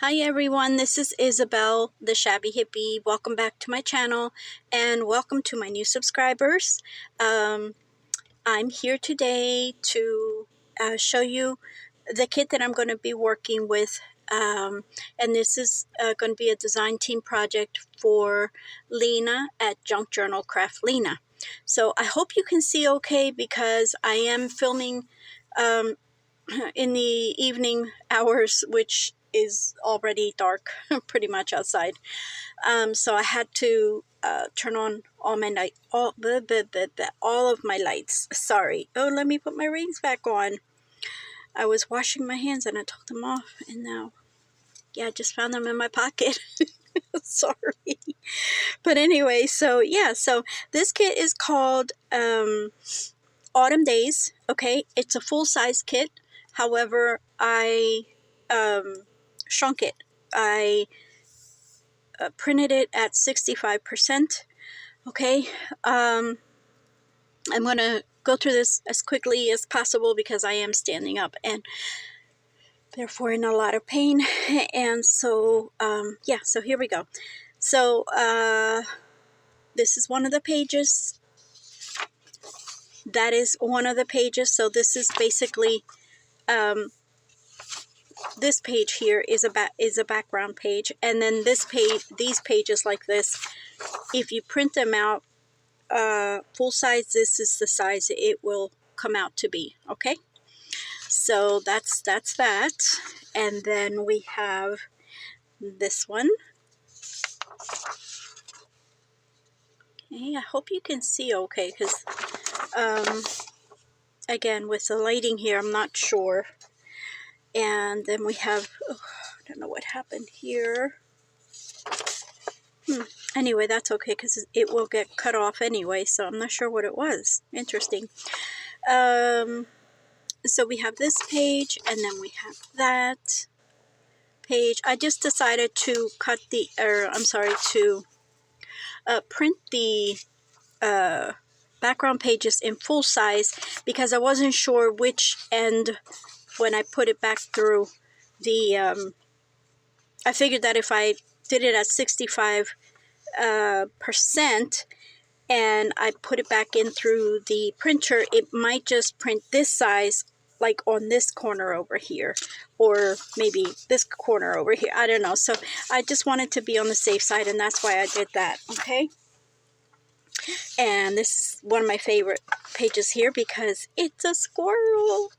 Hi everyone, this is Isabel, the Shabby Hippie. Welcome back to my channel and welcome to my new subscribers. I'm here today to show you the kit that I'm going to be working with. And this is going to be a design team project for Lena at Junk Journal Craft Lena. So I hope you can see okay because I am filming in the evening hours, which is already dark pretty much outside. So I had to turn on all my all of my lights. Sorry. Oh, let me put my rings back on. I was washing my hands and I took them off, and now, yeah, I just found them in my pocket. Sorry. But anyway, so yeah, so this kit is called Autumn Days. Okay, it's a full-size kit. However, I shrunk it. I printed it at 65%. Okay, I'm going to go through this as quickly as possible because I am standing up and therefore in a lot of pain. And so, yeah, so here we go. So, this is one of the pages. That is one of the pages. So this is basically, this page here is a background page, and then this page, these pages like this, if you print them out full size, this is the size it will come out to be. Okay, so that's that. And then we have this one. Okay, I hope you can see okay, because again, with the lighting here, I'm not sure. And then we have, oh, I don't know what happened here. Anyway, that's okay because it will get cut off anyway, so I'm not sure what it was. Interesting. So we have this page, and then we have that page. I just decided to cut the, to print the background pages in full size because I wasn't sure which end when I put it back through the, I figured that if I did it at 65% and I put it back in through the printer, it might just print this size, like on this corner over here, or maybe this corner over here. I don't know. So I just wanted to be on the safe side, and that's why I did that. Okay. And this is one of my favorite pages here because it's a squirrel.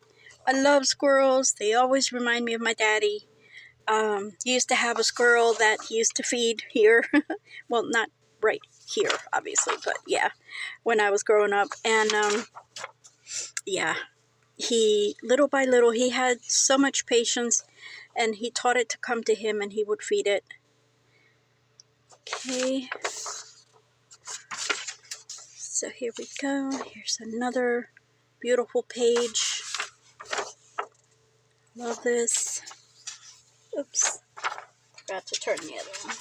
I love squirrels. They always remind me of my daddy. He used to have a squirrel that he used to feed here. Well, not right here, obviously, but yeah, when I was growing up. And yeah, he, little by little, he had so much patience, and he taught it to come to him, and he would feed it. Okay. So here we go. Here's another beautiful page. Love this. Oops. Forgot to turn the other one.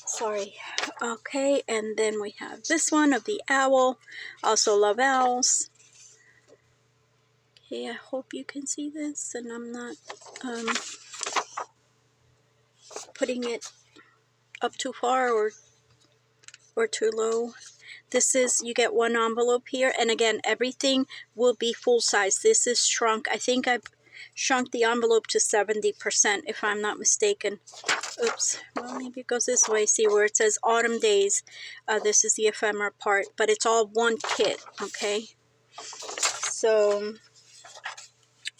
Sorry. Okay, and then we have this one of the owl. Also love owls. Okay, I hope you can see this, and I'm not putting it up too far or too low. This is, you get one envelope here, and again, everything will be full size. This is shrunk. I think I've shrunk the envelope to 70%, if I'm not mistaken. Oops, well, maybe it goes this way. See where it says Autumn Days. This is the ephemera part, but it's all one kit, okay? So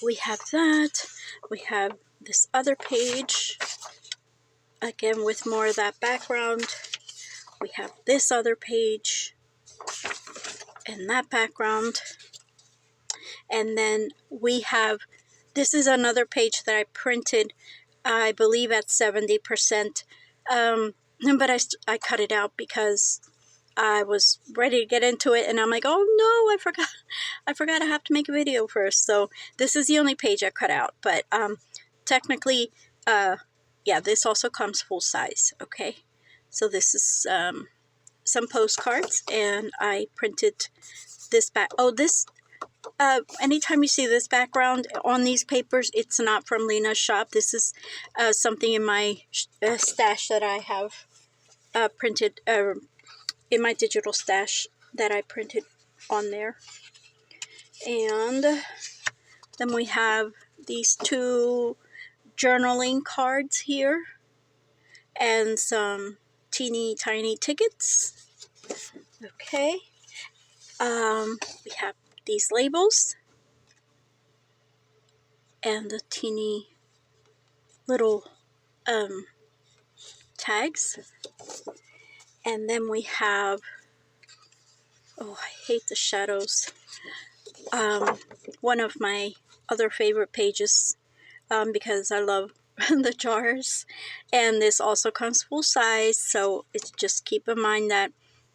we have that. We have this other page, again with more of that background. We have this other page and that background. And then we have, this is another page that I printed, I believe at 70%. But I cut it out because I was ready to get into it, and I'm like, oh no, I forgot I have to make a video first. So this is the only page I cut out, but technically, yeah, this also comes full size. Okay, so this is some postcards, and I printed this back. Oh, this anytime you see this background on these papers, it's not from Lena's shop. This is something in my stash that I have printed, in my digital stash that I printed on there. And then we have these two journaling cards here and some teeny tiny tickets. Okay. We have these labels and the teeny little tags. And then we have, oh, I hate the shadows, one of my other favorite pages, because I love the jars. And this also comes full size, so it's just keep in mind that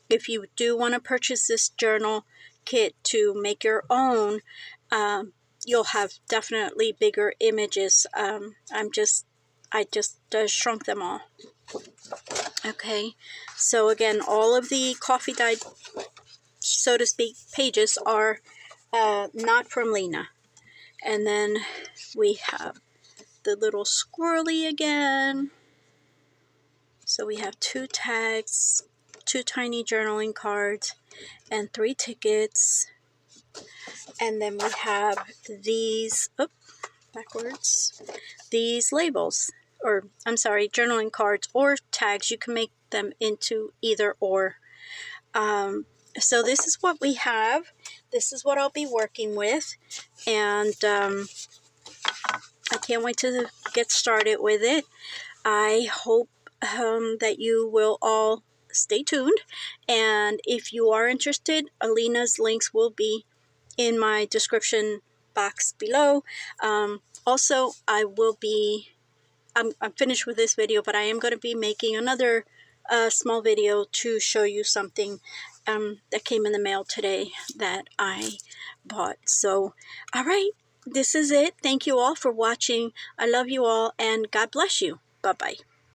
if you do want to purchase this journal kit to make your own, you'll have definitely bigger images. I just shrunk them all. Okay, so again, all of the coffee dyed, so to speak, pages are not from Lena. And then we have the little squirrely again. So we have 2 tags, 2 tiny journaling cards, and 3 tickets. And then we have these, backwards, these labels, or I'm sorry, journaling cards or tags. You can make them into either or. So this is what we have. This is what I'll be working with. And I can't wait to get started with it. I hope that you will all stay tuned. And if you are interested, Alina's links will be in my description box below. Also, I'm finished with this video, but I am going to be making another small video to show you something that came in the mail today that I bought. So, all right, this is it. Thank you all for watching. I love you all, and God bless you. Bye-bye.